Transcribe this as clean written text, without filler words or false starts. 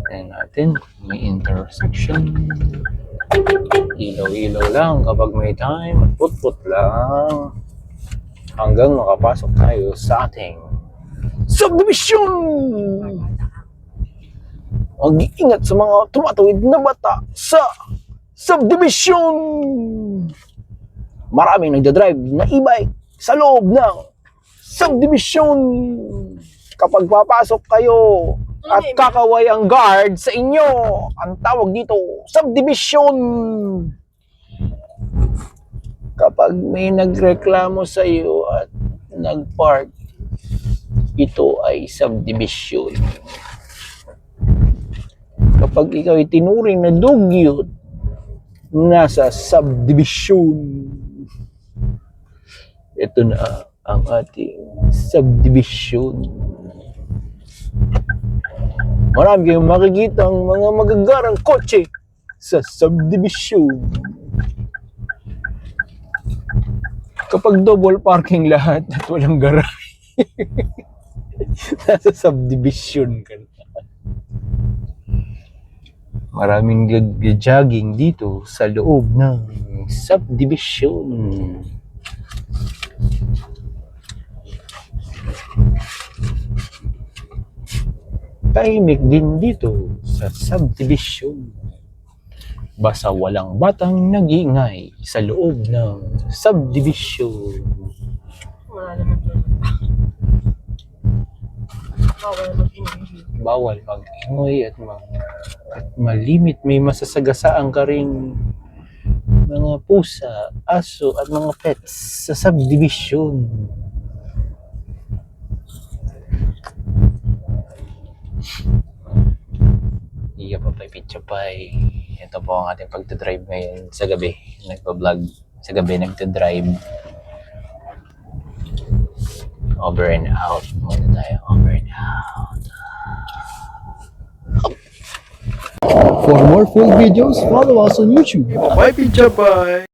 Tignan natin kung may intersection. Ilaw-ilaw lang kapag may time at put-put lang hanggang makapasok tayo sa ating subdivision. Mag-iingat sa mga tumatawid na bata sa subdivision. Maraming nagdadrive na e-bike sa loob ng subdivision. Kapag papasok kayo at kakaway ang guard sa inyo, ang tawag dito, subdivision. Kapag may nagreklamo sa iyo at nagpark, ito ay subdivision. Kapag ikaw ay tinuring na dugyot, nasa subdivision. Ito na ang ating subdivision. Marami kayong makikita ang mga magagarang kotse sa subdivision. Kapag double parking lahat at walang garahe, nasa subdivision ka na. Maraming jogging dito sa loob ng subdivision. Tahimik din dito sa subdivision. Basta walang batang nag-iingay sa loob ng subdivision. Wala naman doon. Bawal mag-ingay. Bawal mag-ingay at malimit. May masasagasaan ka ring mga pusa, aso at mga pets sa subdivision. Iya pa picture pa. Ito po ang ating pagdadrive ngayon sa gabi. Nagpa-vlog sa gabi, nagdadrive. Over and out muna tayo. Over and out. For more full videos, follow us on YouTube. Bye, Picha Bye!